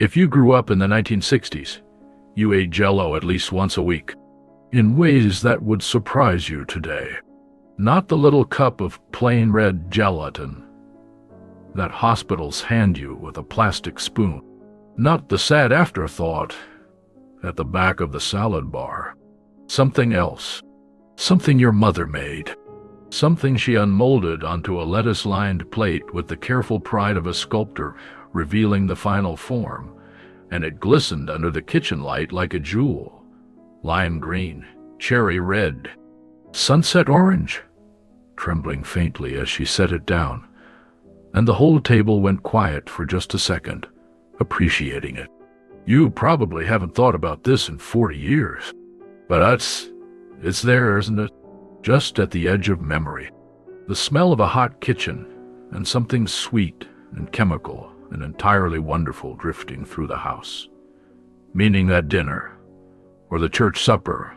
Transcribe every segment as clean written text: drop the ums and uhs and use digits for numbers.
If you grew up in the 1960s, you ate Jell-O at least once a week, in ways that would surprise you today. Not the little cup of plain red gelatin that hospitals hand you with a plastic spoon. Not the sad afterthought at the back of the salad bar. Something else. Something your mother made. Something she unmolded onto a lettuce-lined plate with the careful pride of a sculptor revealing the final form, and it glistened under the kitchen light like a jewel. Lime green, cherry red, sunset orange, trembling faintly as she set it down, and the whole table went quiet for just a second, appreciating it. You probably haven't thought about this in 40 years, but it's there, isn't it? Just at the edge of memory. The smell of a hot kitchen and something sweet and chemical and entirely wonderful drifting through the house. Meaning that dinner, or the church supper,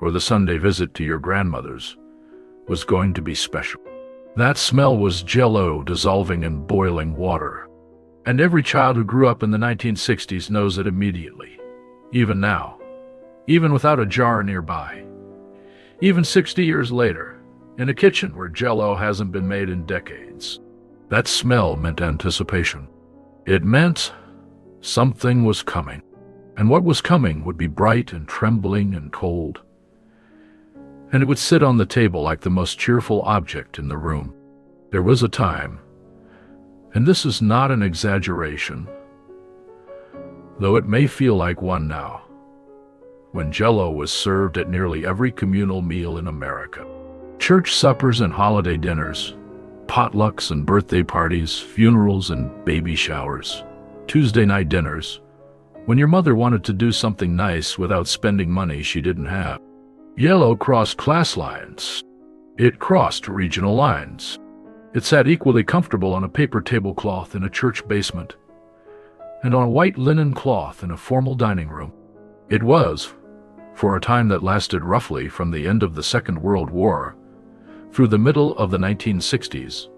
or the Sunday visit to your grandmother's was going to be special. That smell was Jell-O dissolving in boiling water. And every child who grew up in the 1960s knows it immediately. Even now. Even without a jar nearby. Even 60 years later, in a kitchen where Jell-O hasn't been made in decades. That smell meant anticipation. It meant something was coming. And what was coming would be bright and trembling and cold. And it would sit on the table like the most cheerful object in the room. There was a time, and this is not an exaggeration, though it may feel like one now, when Jell-O was served at nearly every communal meal in America. Church suppers and holiday dinners, potlucks and birthday parties, funerals and baby showers, Tuesday night dinners, when your mother wanted to do something nice without spending money she didn't have. Jell-O crossed class lines. It crossed regional lines. It sat equally comfortable on a paper tablecloth in a church basement and on a white linen cloth in a formal dining room. It was, for a time that lasted roughly from the end of the Second World War through the middle of the 1960s,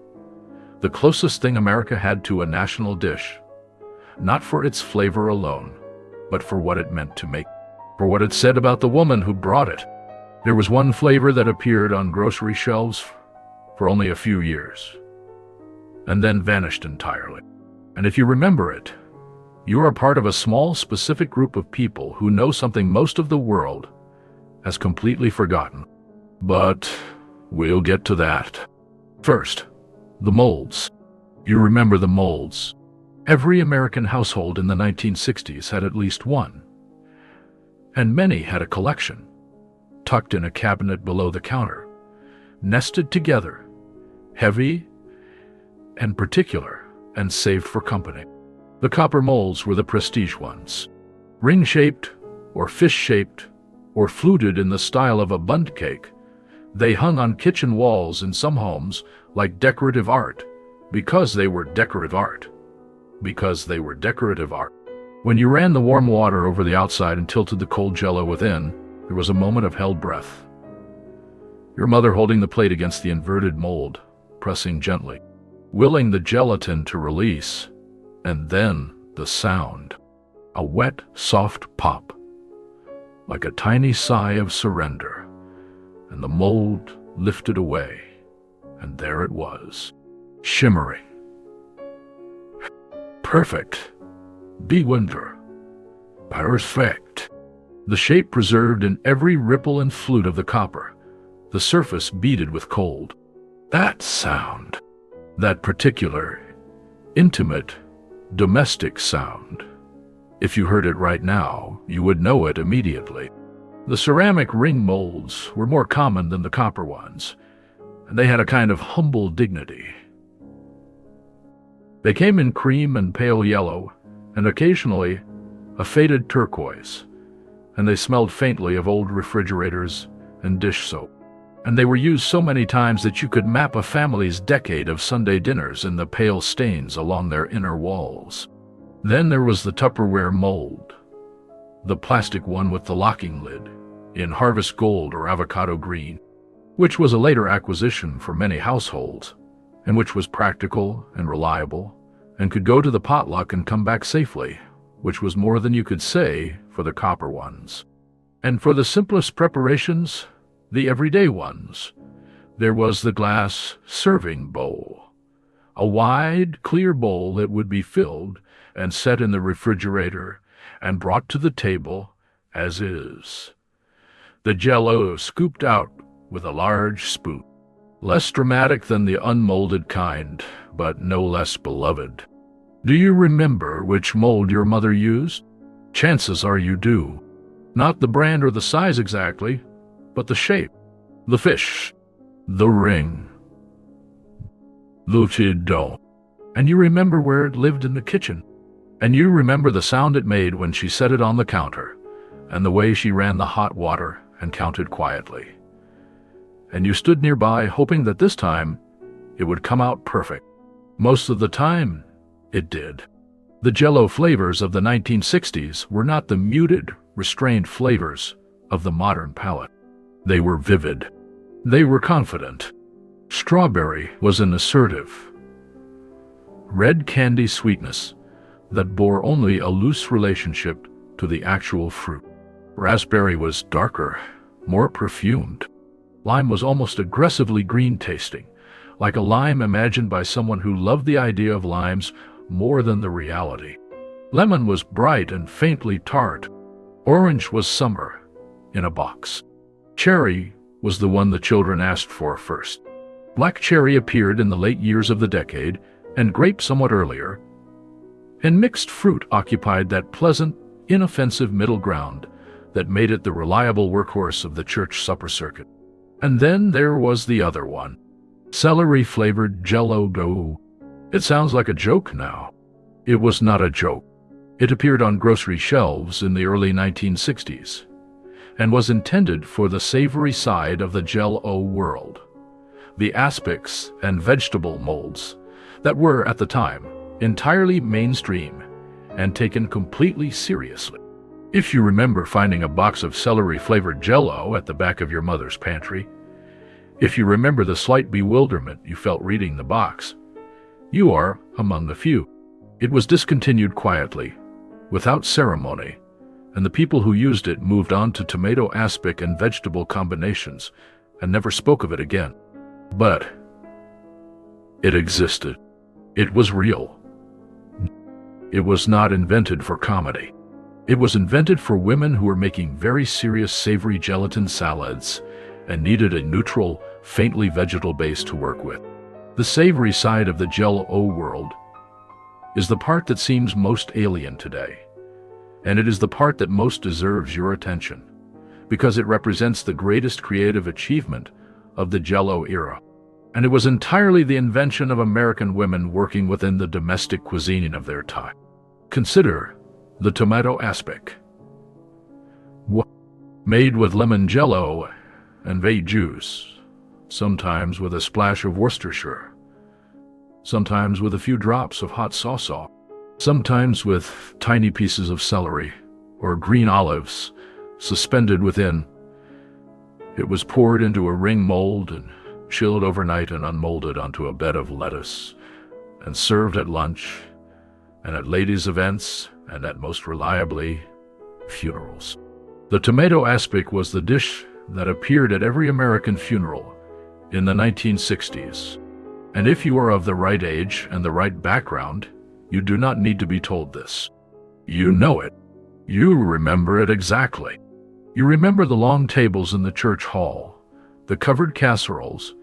the closest thing America had to a national dish, not for its flavor alone, but for what it meant to make, for what it said about the woman who brought it. There was one flavor that appeared on grocery shelves for only a few years, and then vanished entirely. And if you remember it, you are part of a small, specific group of people who know something most of the world has completely forgotten. But we'll get to that. First, the molds. You remember the molds. Every American household in the 1960s had at least one, and many had a collection, tucked in a cabinet below the counter, nested together, heavy and particular, and saved for company. The copper molds were the prestige ones. Ring-shaped, or fish-shaped, or fluted in the style of a bundt cake, they hung on kitchen walls in some homes like decorative art, because they were decorative art. Because they were decorative art. When you ran the warm water over the outside and tilted the cold Jell-O within, there was a moment of held breath. Your mother holding the plate against the inverted mold, pressing gently, willing the gelatin to release, and then the sound. A wet, soft pop, like a tiny sigh of surrender, and the mold lifted away, and there it was, shimmering. Perfect. Bewonder. Perfect. The shape preserved in every ripple and flute of the copper, the surface beaded with cold. That sound, that particular, intimate, domestic sound. If you heard it right now, you would know it immediately. The ceramic ring molds were more common than the copper ones, and they had a kind of humble dignity. They came in cream and pale yellow, and occasionally a faded turquoise, and they smelled faintly of old refrigerators and dish soap. And they were used so many times that you could map a family's decade of Sunday dinners in the pale stains along their inner walls. Then there was the Tupperware mold, the plastic one with the locking lid, in harvest gold or avocado green, which was a later acquisition for many households, and which was practical and reliable, and could go to the potluck and come back safely, which was more than you could say for the copper ones. And for the simplest preparations, the everyday ones, there was the glass serving bowl, a wide, clear bowl that would be filled and set in the refrigerator and brought to the table as is. The Jell-O scooped out with a large spoon, less dramatic than the unmolded kind, but no less beloved. Do you remember which mold your mother used? Chances are you do. Not the brand or the size exactly, but the shape, the fish, the ring, the dough. And you remember where it lived in the kitchen. And you remember the sound it made when she set it on the counter, and the way she ran the hot water and counted quietly. And you stood nearby hoping that this time it would come out perfect. Most of the time, it did. The Jell-O flavors of the 1960s were not the muted, restrained flavors of the modern palate. They were vivid. They were confident. Strawberry was an assertive, red candy sweetness that bore only a loose relationship to the actual fruit. Raspberry was darker, more perfumed. Lime was almost aggressively green-tasting, like a lime imagined by someone who loved the idea of limes more than the reality. Lemon was bright and faintly tart. Orange was summer, in a box. Cherry was the one the children asked for first. Black cherry appeared in the late years of the decade, and grape somewhat earlier. And mixed fruit occupied that pleasant, inoffensive middle ground that made it the reliable workhorse of the church supper circuit. And then there was the other one, celery-flavored Jell-O. It sounds like a joke now. It was not a joke. It appeared on grocery shelves in the early 1960s and was intended for the savory side of the Jell-O world, the aspics and vegetable molds that were, at the time, entirely mainstream and taken completely seriously. If you remember finding a box of celery-flavored Jell-O at the back of your mother's pantry, if you remember the slight bewilderment you felt reading the box, you are among the few. It was discontinued quietly, without ceremony, and the people who used it moved on to tomato aspic and vegetable combinations and never spoke of it again. But it existed. It was real. It was not invented for comedy. It was invented for women who were making very serious savory gelatin salads and needed a neutral, faintly vegetal base to work with. The savory side of the Jell-O world is the part that seems most alien today, and it is the part that most deserves your attention, because it represents the greatest creative achievement of the Jell-O era. And it was entirely the invention of American women working within the domestic cuisine of their time. Consider the tomato aspic, made with lemon Jell-O and veg juice, sometimes with a splash of Worcestershire, sometimes with a few drops of hot sauce, sometimes with tiny pieces of celery or green olives suspended within. It was poured into a ring mold and chilled overnight and unmolded onto a bed of lettuce, and served at lunch, and at ladies' events, and at most reliably, funerals. The tomato aspic was the dish that appeared at every American funeral in the 1960s. And if you are of the right age and the right background, you do not need to be told this. You know it. You remember it exactly. You remember the long tables in the church hall, the covered casseroles,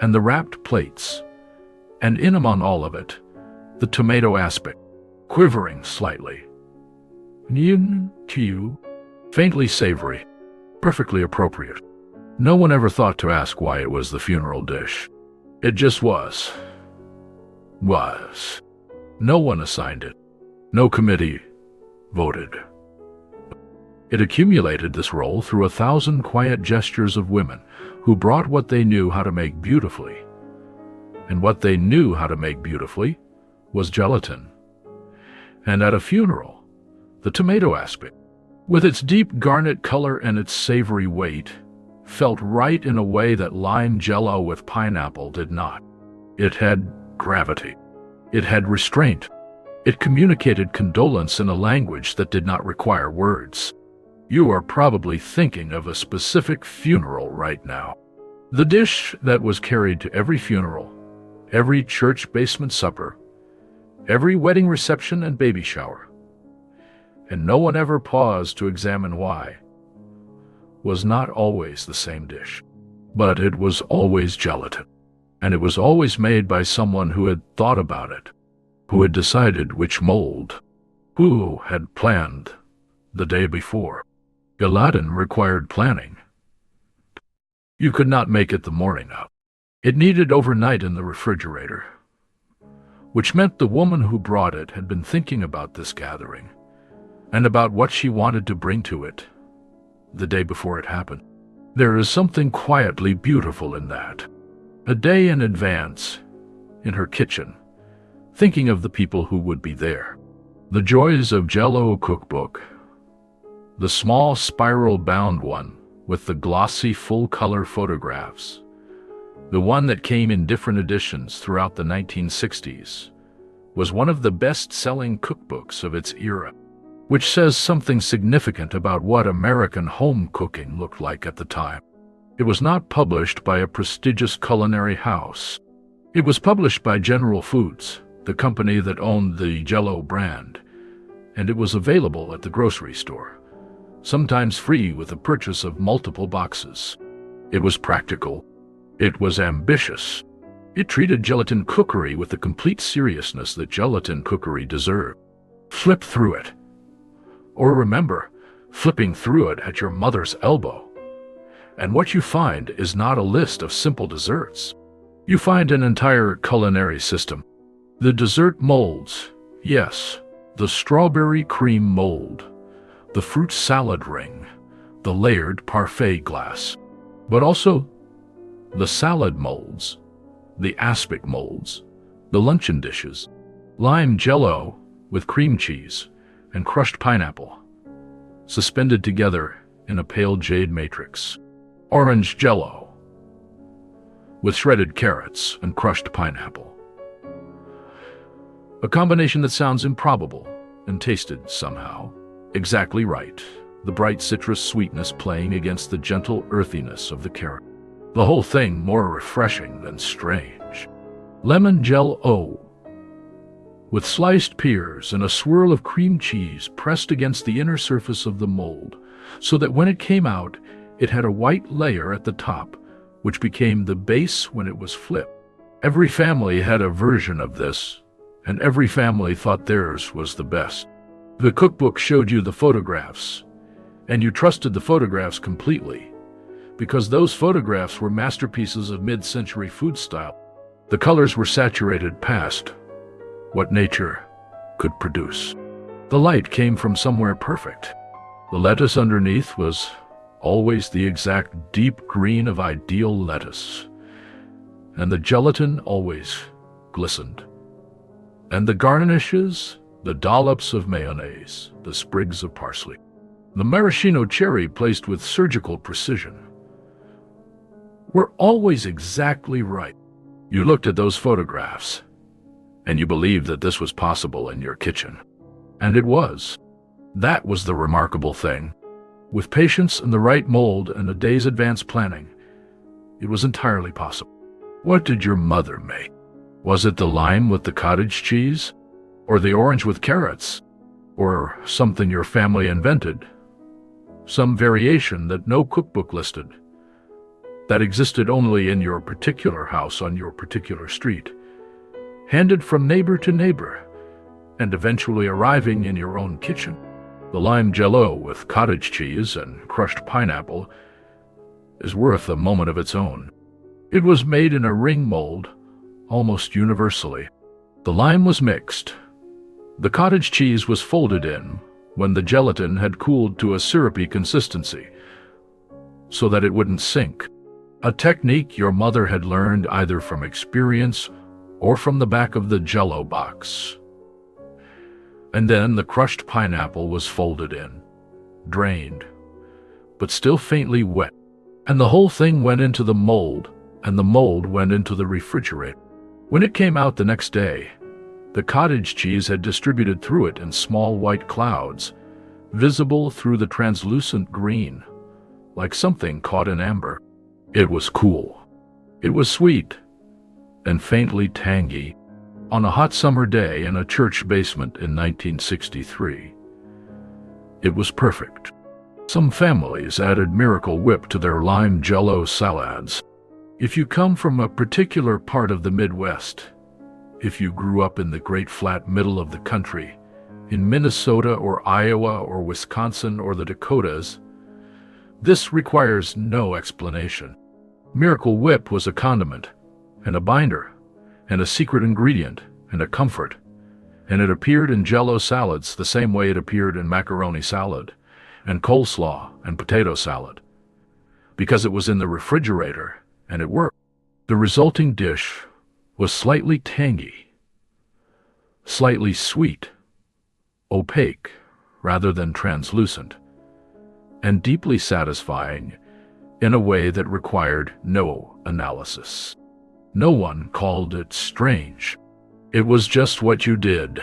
and the wrapped plates, and in among all of it, the tomato aspic, quivering slightly. Faintly savory, perfectly appropriate. No one ever thought to ask why it was the funeral dish. It just was. No one assigned it. No committee voted. It accumulated this role through 1,000 quiet gestures of women who brought what they knew how to make beautifully. And what they knew how to make beautifully was gelatin. And at a funeral, the tomato aspic, with its deep garnet color and its savory weight, felt right in a way that lime Jell-O with pineapple did not. It had gravity. It had restraint. It communicated condolence in a language that did not require words. You are probably thinking of a specific funeral right now. The dish that was carried to every funeral, every church basement supper, every wedding reception and baby shower, and no one ever paused to examine why, was not always the same dish. But it was always gelatin, and it was always made by someone who had thought about it, who had decided which mold, who had planned the day before. Gelatin required planning. You could not make it the morning of. It needed overnight in the refrigerator, which meant the woman who brought it had been thinking about this gathering and about what she wanted to bring to it the day before it happened. There is something quietly beautiful in that. A day in advance, in her kitchen, thinking of the people who would be there. The joys of Jell-O cookbook. The small spiral-bound one with the glossy full-color photographs. The one that came in different editions throughout the 1960s, was one of the best-selling cookbooks of its era, which says something significant about what American home cooking looked like at the time. It was not published by a prestigious culinary house. It was published by General Foods, the company that owned the Jell-O brand, and it was available at the grocery store, sometimes free with the purchase of multiple boxes. It was practical. It was ambitious. It treated gelatin cookery with the complete seriousness that gelatin cookery deserved. Flip through it. Or remember, flipping through it at your mother's elbow. And what you find is not a list of simple desserts. You find an entire culinary system. The dessert molds, yes, the strawberry cream mold, the fruit salad ring, the layered parfait glass, but also the salad molds, the aspic molds, the luncheon dishes, lime Jell-O with cream cheese and crushed pineapple, suspended together in a pale jade matrix, orange Jell-O with shredded carrots and crushed pineapple. A combination that sounds improbable and tasted somehow exactly right, the bright citrus sweetness playing against the gentle earthiness of the carrot. The whole thing more refreshing than strange. Lemon Jell-O with sliced pears and a swirl of cream cheese pressed against the inner surface of the mold, so that when it came out, it had a white layer at the top, which became the base when it was flipped. Every family had a version of this, and every family thought theirs was the best. The cookbook showed you the photographs, and you trusted the photographs completely, because those photographs were masterpieces of mid-century food style. The colors were saturated past what nature could produce. The light came from somewhere perfect. The lettuce underneath was always the exact deep green of ideal lettuce, and the gelatin always glistened. And the garnishes, the dollops of mayonnaise, the sprigs of parsley, the maraschino cherry placed with surgical precision, were always exactly right. You looked at those photographs, and you believed that this was possible in your kitchen. And it was. That was the remarkable thing. With patience and the right mold and a day's advance planning, it was entirely possible. What did your mother make? Was it the lime with the cottage cheese? Or the orange with carrots? Or something your family invented? Some variation that no cookbook listed, that existed only in your particular house on your particular street, handed from neighbor to neighbor, and eventually arriving in your own kitchen. The lime Jell-O with cottage cheese and crushed pineapple is worth a moment of its own. It was made in a ring mold, almost universally. The lime was mixed. The cottage cheese was folded in when the gelatin had cooled to a syrupy consistency, so that it wouldn't sink. A technique your mother had learned either from experience or from the back of the Jell-O box. And then the crushed pineapple was folded in, drained, but still faintly wet, and the whole thing went into the mold, and the mold went into the refrigerator. When it came out the next day, The cottage cheese had distributed through it in small white clouds, visible through the translucent green, like something caught in amber. It was cool. It was sweet and faintly tangy. On a hot summer day in a church basement in 1963, it was perfect. Some families added Miracle Whip to their lime Jell-O salads. If you come from a particular part of the Midwest, if you grew up in the great flat middle of the country, in Minnesota or Iowa or Wisconsin or the Dakotas, this requires no explanation. Miracle Whip was a condiment, and a binder, and a secret ingredient, and a comfort, and it appeared in Jell-O salads the same way it appeared in macaroni salad, and coleslaw, and potato salad, because it was in the refrigerator, and it worked. The resulting dish was slightly tangy, slightly sweet, opaque rather than translucent, and deeply satisfying in a way that required no analysis. No one called it strange. It was just what you did.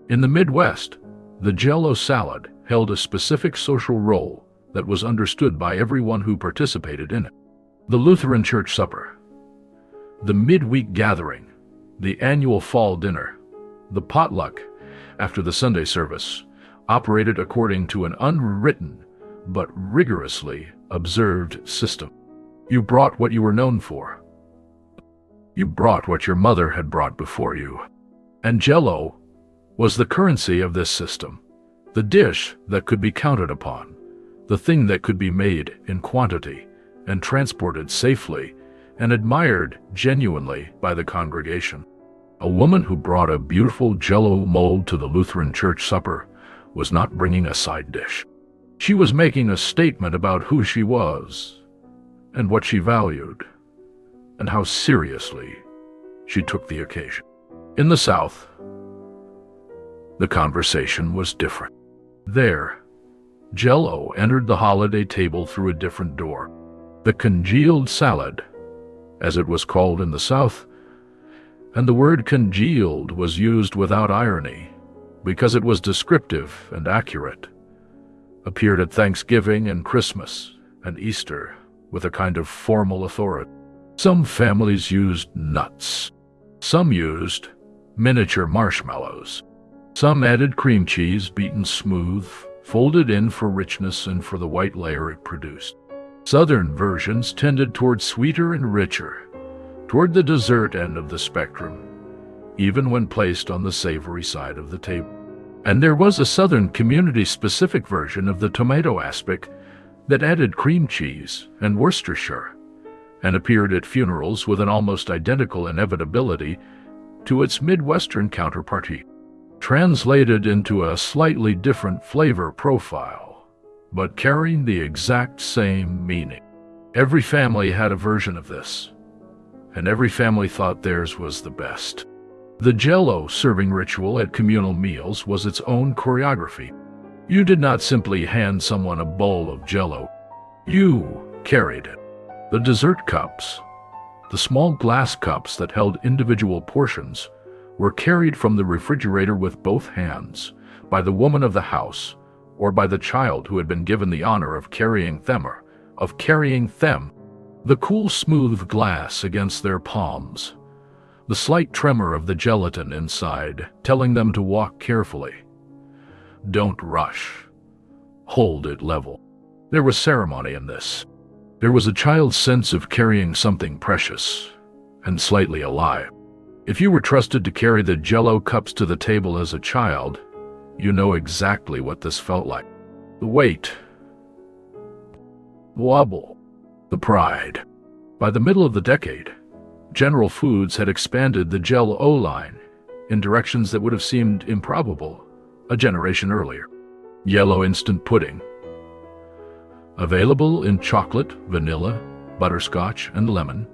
In the Midwest, the Jell-O salad held a specific social role that was understood by everyone who participated in it. The Lutheran church supper, the midweek gathering, the annual fall dinner, the potluck after the Sunday service, operated according to an unwritten but rigorously observed system. You brought what you were known for. You brought what your mother had brought before you. And Jell-O was the currency of this system, the dish that could be counted upon, the thing that could be made in quantity and transported safely and admired genuinely by the congregation. A woman who brought a beautiful Jell-O mold to the Lutheran church supper was not bringing a side dish. She was making a statement about who she was and what she valued and how seriously she took the occasion. In the South, the conversation was different. There, Jell-O entered the holiday table through a different door. The congealed salad, as it was called in the South, and the word congealed was used without irony because it was descriptive and accurate, appeared at Thanksgiving and Christmas and Easter with a kind of formal authority. Some families used nuts. Some used miniature marshmallows. Some added cream cheese beaten smooth, folded in for richness and for the white layer it produced. Southern versions tended toward sweeter and richer, toward the dessert end of the spectrum, even when placed on the savory side of the table. And there was a Southern community-specific version of the tomato aspic that added cream cheese and Worcestershire, and appeared at funerals with an almost identical inevitability to its Midwestern counterpart, translated into a slightly different flavor profile, but carrying the exact same meaning. Every family had a version of this, and every family thought theirs was the best. The Jell-O serving ritual at communal meals was its own choreography. You did not simply hand someone a bowl of Jell-O. You carried it. The dessert cups, the small glass cups that held individual portions, were carried from the refrigerator with both hands by the woman of the house or by the child who had been given the honor of carrying them. The cool, smooth glass against their palms, the slight tremor of the gelatin inside, telling them to walk carefully. Don't rush. Hold it level. There was ceremony in this. There was a child's sense of carrying something precious and slightly alive. If you were trusted to carry the Jell-O cups to the table as a child, you know exactly what this felt like. The weight, the wobble, the pride. By the middle of the decade, General Foods had expanded the Jell-O line in directions that would have seemed improbable a generation earlier. Yellow instant pudding, available in chocolate, vanilla, butterscotch, and lemon,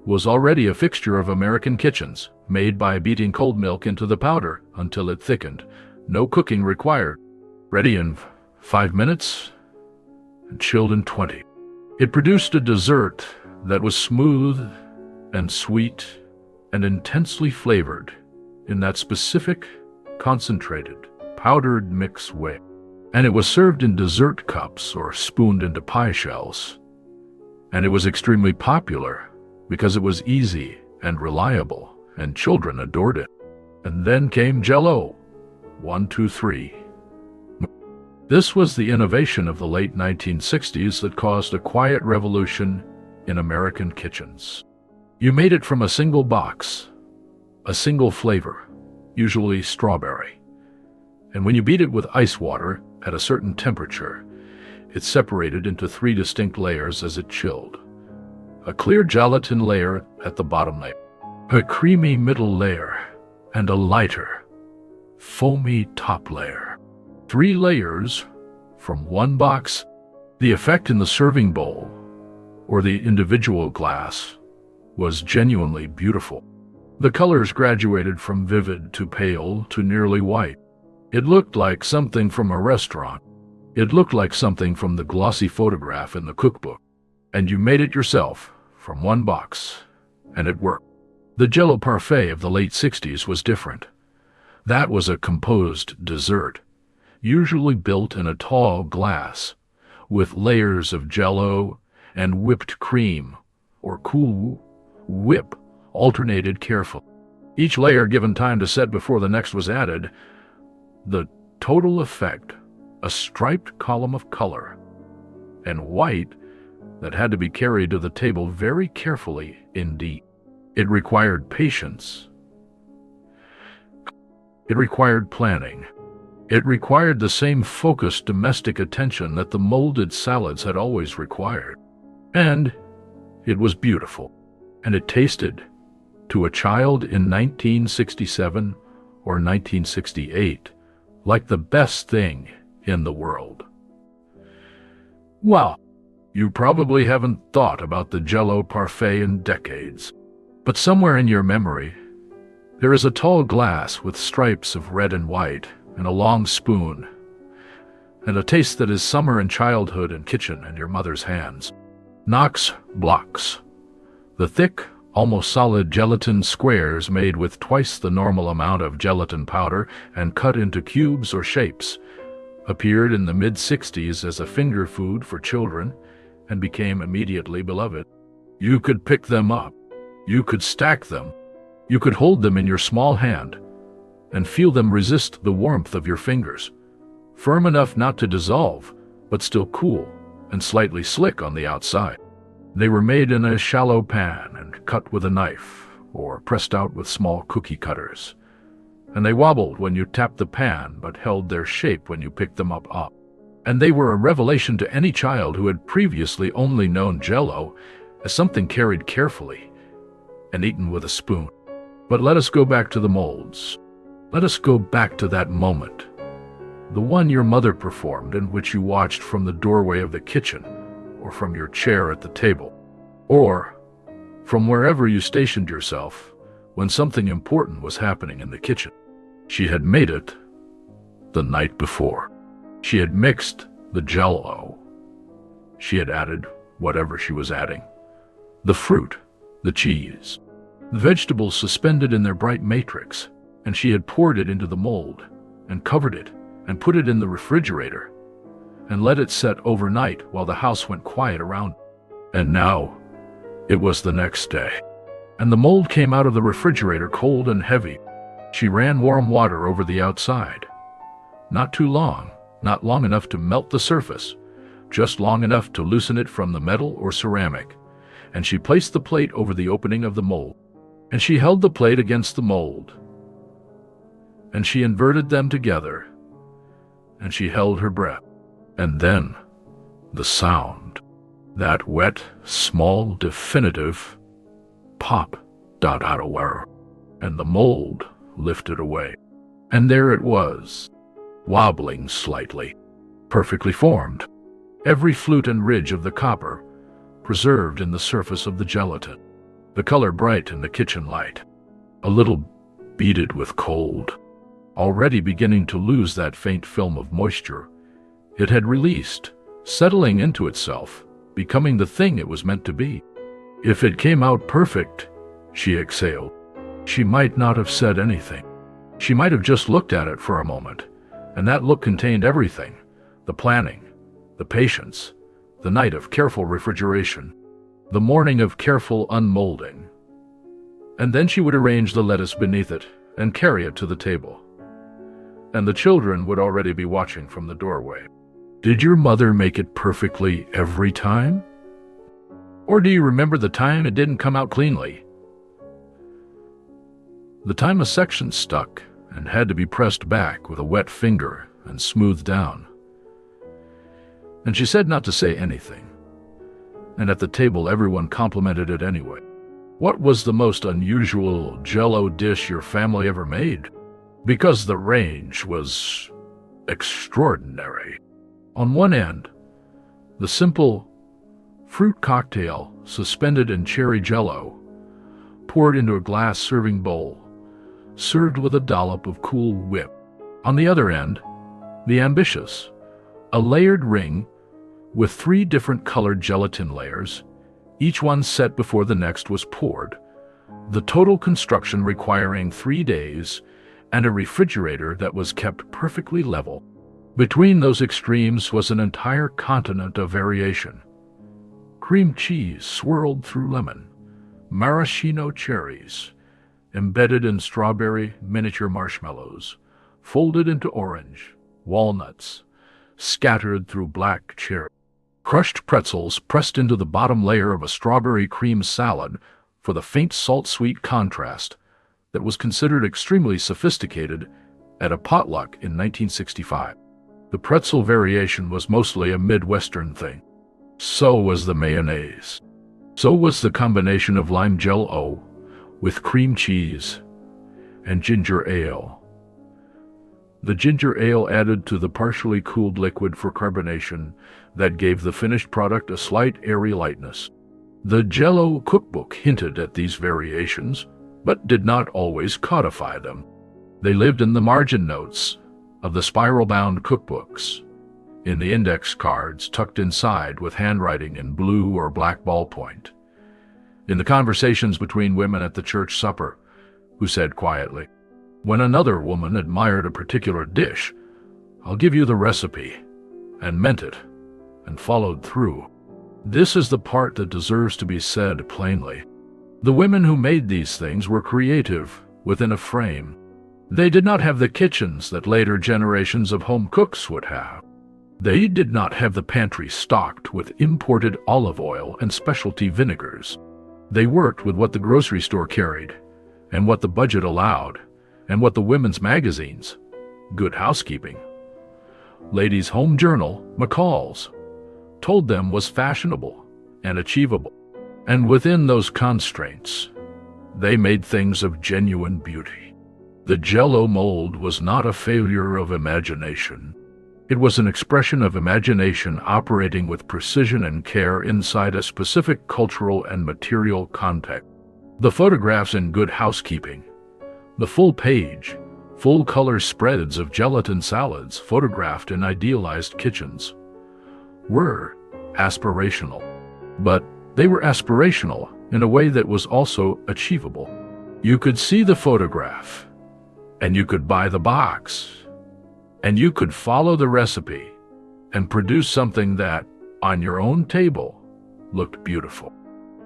was already a fixture of American kitchens, made by beating cold milk into the powder until it thickened. No cooking required. Ready in 5 minutes and chilled in 20. It produced a dessert that was smooth and sweet and intensely flavored in that specific, concentrated, powdered mix way. And it was served in dessert cups or spooned into pie shells. And it was extremely popular because it was easy and reliable, and children adored it. And then came Jell-O. 1, 2, 3. This was the innovation of the late 1960s that caused a quiet revolution in American kitchens. You made it from a single box, a single flavor, usually strawberry. And when you beat it with ice water at a certain temperature, it separated into 3 distinct layers as it chilled. A clear gelatin layer at the bottom layer, a creamy middle layer, and a lighter, foamy top layer. 3 layers from one box. The effect in the serving bowl, or the individual glass, was genuinely beautiful. The colors graduated from vivid to pale to nearly white. It looked like something from a restaurant. It looked like something from the glossy photograph in the cookbook. And you made it yourself from one box, and it worked. The Jell-O parfait of the late 60s was different. That was a composed dessert, usually built in a tall glass, with layers of Jell-O and whipped cream, or Cool Whip, alternated carefully. Each layer given time to set before the next was added. The total effect, a striped column of color, and white that had to be carried to the table very carefully indeed. It required patience. It required planning. It required the same focused domestic attention that the molded salads had always required. And it was beautiful. And it tasted, to a child in 1967 or 1968, like the best thing in the world. Well, you probably haven't thought about the Jell-O parfait in decades. But somewhere in your memory, there is a tall glass with stripes of red and white, and a long spoon, and a taste that is summer and childhood and kitchen in your mother's hands. Knox blocks. The thick, almost solid gelatin squares made with twice the normal amount of gelatin powder and cut into cubes or shapes, appeared in the mid-60s as a finger food for children and became immediately beloved. You could pick them up. You could stack them. You could hold them in your small hand and feel them resist the warmth of your fingers, firm enough not to dissolve, but still cool and slightly slick on the outside. They were made in a shallow pan and cut with a knife or pressed out with small cookie cutters. And they wobbled when you tapped the pan but held their shape when you picked them up. And they were a revelation to any child who had previously only known Jell-O as something carried carefully and eaten with a spoon. But let us go back to the molds. Let us go back to that moment, the one your mother performed and which you watched from the doorway of the kitchen, or from your chair at the table, or from wherever you stationed yourself when something important was happening in the kitchen. She had made it the night before. She had mixed the Jell-O. She had added whatever she was adding. The fruit, the cheese, the vegetables suspended in their bright matrix, and she had poured it into the mold and covered it and put it in the refrigerator and let it set overnight while the house went quiet around. And now it was the next day, and the mold came out of the refrigerator cold and heavy. She ran warm water over the outside. Not too long, not long enough to melt the surface, just long enough to loosen it from the metal or ceramic, and she placed the plate over the opening of the mold, and she held the plate against the mold, and she inverted them together, and she held her breath. And then the sound, that wet, small, definitive pop out of where, and the mold lifted away. And there it was, wobbling slightly, perfectly formed, every flute and ridge of the copper preserved in the surface of the gelatin, the color bright in the kitchen light, a little beaded with cold, already beginning to lose that faint film of moisture it had released, settling into itself, becoming the thing it was meant to be. If it came out perfect, she exhaled. She might not have said anything. She might have just looked at it for a moment, and that look contained everything: the planning, the patience, the night of careful refrigeration, the morning of careful unmolding. And then she would arrange the lettuce beneath it and carry it to the table. And the children would already be watching from the doorway. Did your mother make it perfectly every time? Or do you remember the time it didn't come out cleanly? The time a section stuck and had to be pressed back with a wet finger and smoothed down. And she said not to say anything. And at the table everyone complimented it anyway. What was the most unusual Jell-O dish your family ever made? Because the range was extraordinary. On one end, the simple fruit cocktail suspended in cherry Jell-O, poured into a glass serving bowl, served with a dollop of Cool Whip. On the other end, the ambitious, a layered ring with 3 different colored gelatin layers, each one set before the next was poured, the total construction requiring 3 days and a refrigerator that was kept perfectly level. Between those extremes was an entire continent of variation. Cream cheese swirled through lemon, maraschino cherries, embedded in strawberry miniature marshmallows, folded into orange, walnuts, scattered through black cherry, crushed pretzels pressed into the bottom layer of a strawberry cream salad for the faint salt-sweet contrast that was considered extremely sophisticated at a potluck in 1965. The pretzel variation was mostly a Midwestern thing. So was the mayonnaise. So was the combination of lime Jell-O with cream cheese and ginger ale. The ginger ale added to the partially cooled liquid for carbonation that gave the finished product a slight airy lightness. The Jell-O cookbook hinted at these variations, but did not always codify them. They lived in the margin notes of the spiral-bound cookbooks, in the index cards tucked inside with handwriting in blue or black ballpoint, in the conversations between women at the church supper, who said quietly, when another woman admired a particular dish, "I'll give you the recipe," and meant it, and followed through. This is the part that deserves to be said plainly. The women who made these things were creative within a frame. They did not have the kitchens that later generations of home cooks would have. They did not have the pantry stocked with imported olive oil and specialty vinegars. They worked with what the grocery store carried, and what the budget allowed, and what the women's magazines, Good Housekeeping, Ladies' Home Journal, McCall's, told them was fashionable and achievable. And within those constraints, they made things of genuine beauty. The Jell-O mold was not a failure of imagination. It was an expression of imagination operating with precision and care inside a specific cultural and material context. The photographs in Good Housekeeping, the full-page, full-color spreads of gelatin salads photographed in idealized kitchens, were aspirational. But they were aspirational in a way that was also achievable. You could see the photograph, and you could buy the box, and you could follow the recipe and produce something that, on your own table, looked beautiful.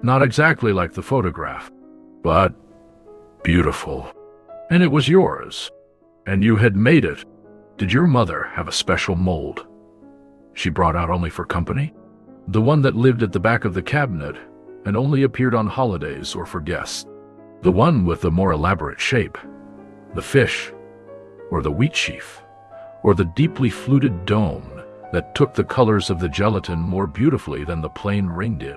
Not exactly like the photograph, but beautiful. And it was yours, and you had made it. Did your mother have a special mold she brought out only for company? The one that lived at the back of the cabinet and only appeared on holidays or for guests? The one with the more elaborate shape? The fish, or the wheat sheaf, or the deeply fluted dome that took the colors of the gelatin more beautifully than the plain ring did?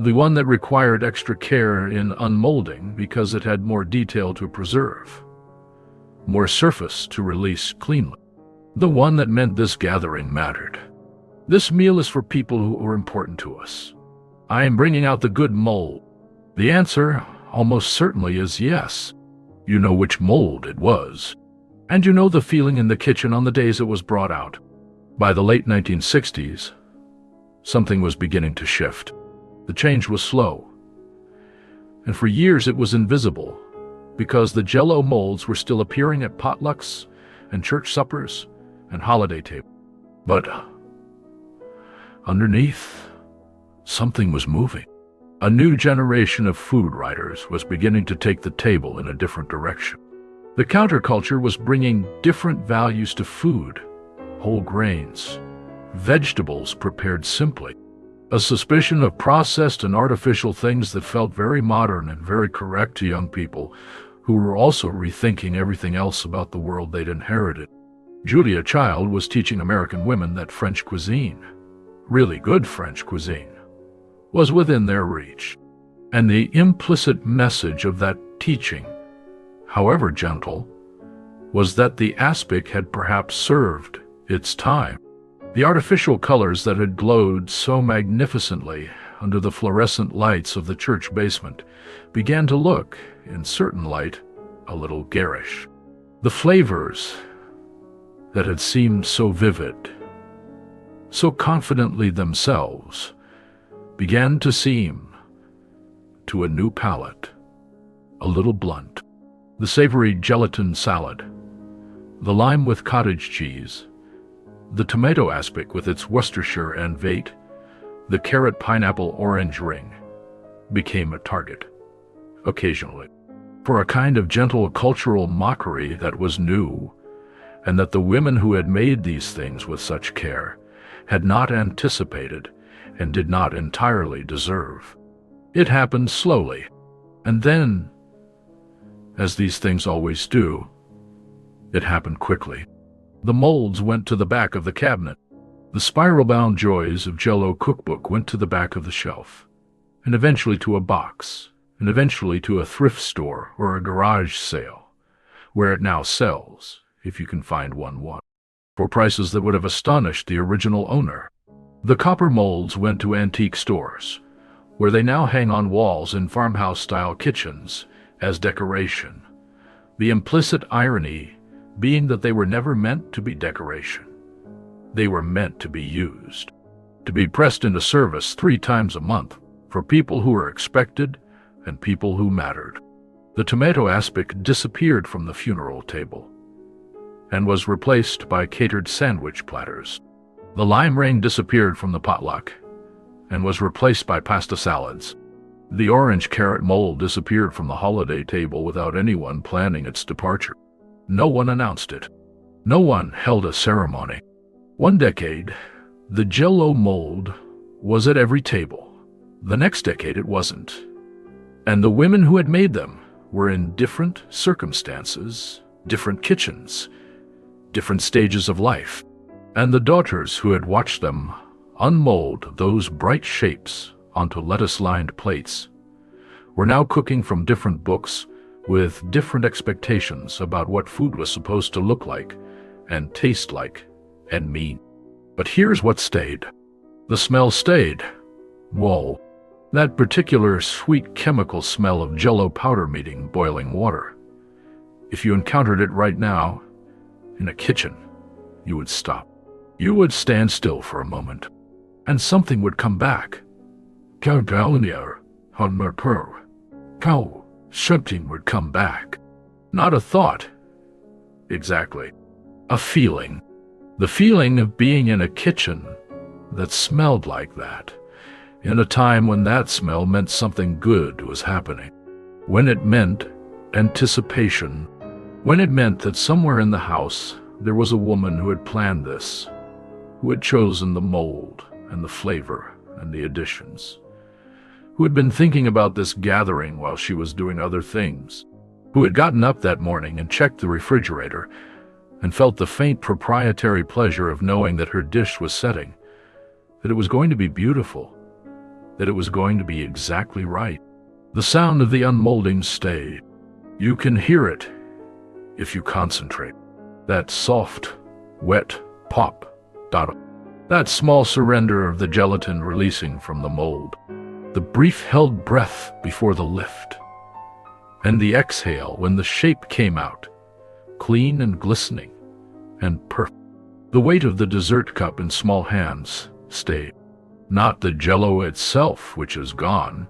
The one that required extra care in unmolding because it had more detail to preserve, more surface to release cleanly? The one that meant this gathering mattered. This meal is for people who are important to us. I am bringing out the good mold. The answer almost certainly is yes. You know which mold it was, and you know the feeling in the kitchen on the days it was brought out. By the late 1960s, something was beginning to shift. The change was slow, and for years it was invisible, because the Jell-O molds were still appearing at potlucks and church suppers and holiday tables. But underneath, something was moving. A new generation of food writers was beginning to take the table in a different direction. The counterculture was bringing different values to food: whole grains, vegetables prepared simply, a suspicion of processed and artificial things that felt very modern and very correct to young people who were also rethinking everything else about the world they'd inherited. Julia Child was teaching American women that French cuisine, really good French cuisine, was within their reach. And the implicit message of that teaching, however gentle, was that the aspic had perhaps served its time. The artificial colors that had glowed so magnificently under the fluorescent lights of the church basement began to look, in certain light, a little garish. The flavors that had seemed so vivid, so confidently themselves, began to seem, to a new palate, a little blunt. The savory gelatin salad, the lime with cottage cheese, the tomato aspic with its Worcestershire and vate, the carrot pineapple orange ring, became a target, occasionally, for a kind of gentle cultural mockery that was new, and that the women who had made these things with such care had not anticipated and did not entirely deserve. It happened slowly, and then, as these things always do, it happened quickly. The molds went to the back of the cabinet. The spiral-bound joys of Jell-O cookbook went to the back of the shelf, and eventually to a box, and eventually to a thrift store or a garage sale, where it now sells, if you can find one, for prices that would have astonished the original owner. The copper molds went to antique stores, where they now hang on walls in farmhouse-style kitchens as decoration, the implicit irony being that they were never meant to be decoration. They were meant to be used, to be pressed into service 3 times a month for people who were expected and people who mattered. The tomato aspic disappeared from the funeral table and was replaced by catered sandwich platters. The lime ring disappeared from the potluck and was replaced by pasta salads. The orange carrot mold disappeared from the holiday table without anyone planning its departure. No one announced it. No one held a ceremony. One decade, the Jell-O mold was at every table. The next decade it wasn't. And the women who had made them were in different circumstances, different kitchens, different stages of life. And the daughters who had watched them unmold those bright shapes onto lettuce-lined plates were now cooking from different books with different expectations about what food was supposed to look like and taste like and mean. But here's what stayed. The smell stayed. Whoa. That particular sweet chemical smell of Jell-O powder meeting boiling water. If you encountered it right now, in a kitchen, you would stop. You would stand still for a moment, and something would come back. Something would come back. Not a thought. Exactly. A feeling. The feeling of being in a kitchen that smelled like that, in a time when that smell meant something good was happening. When it meant anticipation. When it meant that somewhere in the house there was a woman who had planned this, who had chosen the mold and the flavor and the additions, who had been thinking about this gathering while she was doing other things, who had gotten up that morning and checked the refrigerator and felt the faint proprietary pleasure of knowing that her dish was setting, that it was going to be beautiful, that it was going to be exactly right. The sound of the unmolding stayed. You can hear it if you concentrate. That soft, wet pop. That small surrender of the gelatin releasing from the mold. The brief held breath before the lift. And the exhale when the shape came out, clean and glistening and perfect. The weight of the dessert cup in small hands stayed. Not the Jell-O itself, which is gone,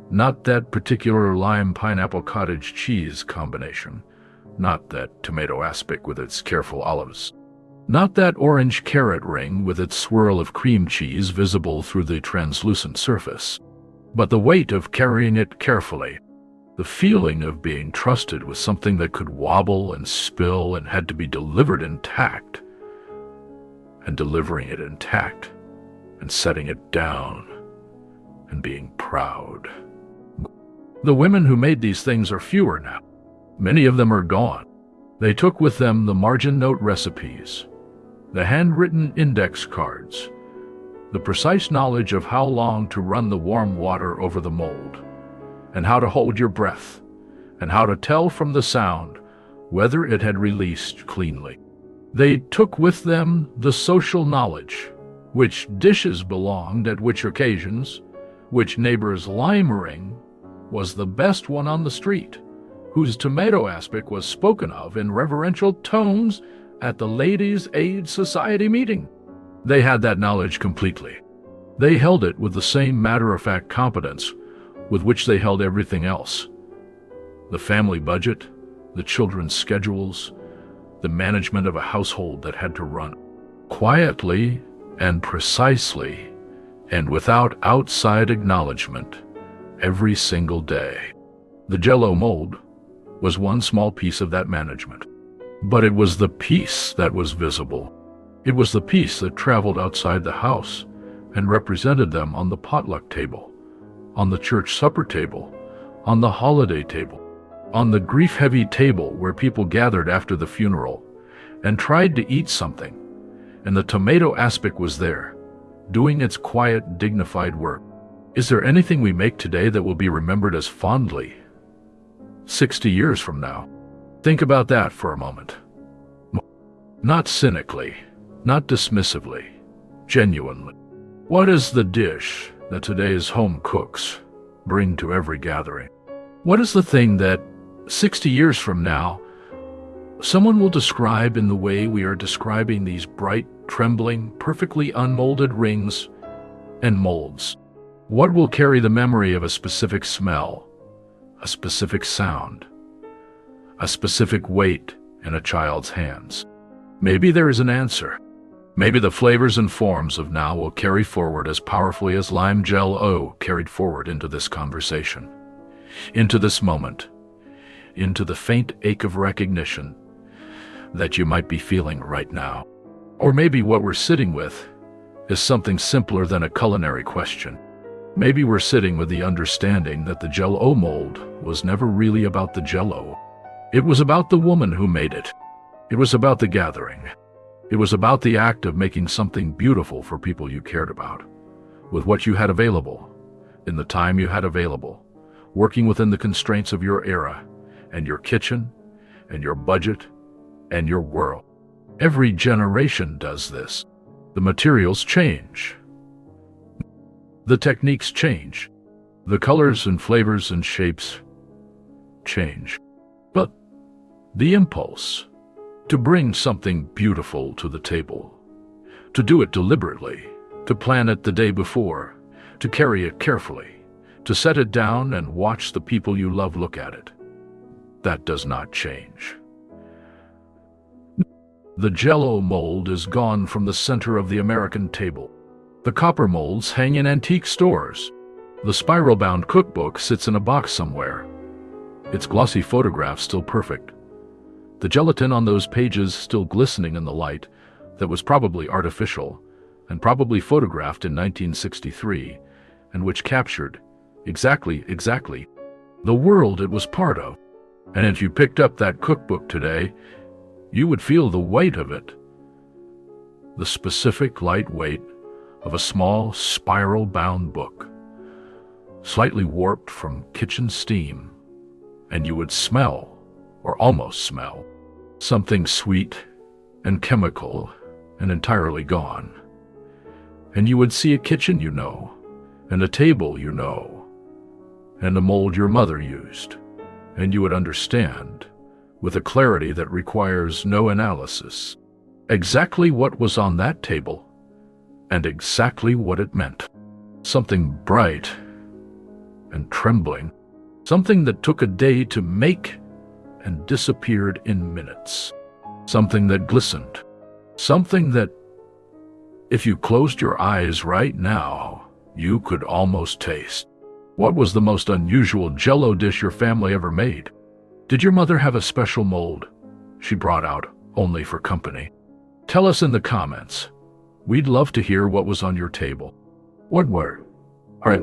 Not that particular lime-pineapple cottage cheese combination. Not that tomato aspic with its careful olives. Not that orange carrot ring with its swirl of cream cheese visible through the translucent surface. But the weight of carrying it carefully. The feeling of being trusted with something that could wobble and spill and had to be delivered intact. And delivering it intact. And setting it down. And being proud. The women who made these things are fewer now. Many of them are gone. They took with them the margin note recipes, the handwritten index cards, the precise knowledge of how long to run the warm water over the mold, and how to hold your breath, and how to tell from the sound whether it had released cleanly. They took with them the social knowledge, which dishes belonged at which occasions, which neighbor's lime ring was the best one on the street, whose tomato aspic was spoken of in reverential tones at the Ladies' Aid Society meeting. They had that knowledge completely. They held it with the same matter-of-fact competence with which they held everything else. The family budget, the children's schedules, the management of a household that had to run quietly and precisely and without outside acknowledgement every single day. The Jell-O mold was one small piece of that management. But it was the piece that was visible. It was the piece that traveled outside the house and represented them on the potluck table, on the church supper table, on the holiday table, on the grief-heavy table where people gathered after the funeral and tried to eat something, and the tomato aspic was there, doing its quiet, dignified work. Is there anything we make today that will be remembered as fondly 60 years from now? Think about that for a moment. Not cynically, not dismissively, genuinely. What is the dish that today's home cooks bring to every gathering? What is the thing that 60 years from now someone will describe in the way we are describing these bright, trembling, perfectly unmolded rings and molds? What will carry the memory of a specific smell, a specific sound, a specific weight in a child's hands? Maybe there is an answer. Maybe the flavors and forms of now will carry forward as powerfully as lime Jell-O carried forward into this conversation, into this moment, into the faint ache of recognition that you might be feeling right now. Or maybe what we're sitting with is something simpler than a culinary question. Maybe we're sitting with the understanding that the Jell-O mold was never really about the Jell-O. It was about the woman who made it. It was about the gathering. It was about the act of making something beautiful for people you cared about, with what you had available, in the time you had available, working within the constraints of your era, and your kitchen, and your budget, and your world. Every generation does this. The materials change. The techniques change. The colors and flavors and shapes change. But the impulse to bring something beautiful to the table, to do it deliberately, to plan it the day before, to carry it carefully, to set it down and watch the people you love look at it, that does not change. The Jell-O mold is gone from the center of the American table. The copper molds hang in antique stores. The spiral-bound cookbook sits in a box somewhere, its glossy photograph still perfect. The gelatin on those pages still glistening in the light that was probably artificial and probably photographed in 1963, and which captured exactly the world it was part of. And if you picked up that cookbook today, you would feel the weight of it, the specific light weight of a small spiral-bound book, slightly warped from kitchen steam, and you would smell, or almost smell, something sweet and chemical and entirely gone. And you would see a kitchen you know, and a table you know, and a mold your mother used, and you would understand, with a clarity that requires no analysis, exactly what was on that table and exactly what it meant. Something bright and trembling. Something that took a day to make and disappeared in minutes. Something that glistened. Something that, if you closed your eyes right now, you could almost taste. What was the most unusual Jell-O dish your family ever made? Did your mother have a special mold she brought out only for company? Tell us in the comments. We'd love to hear what was on your table. What were? All right.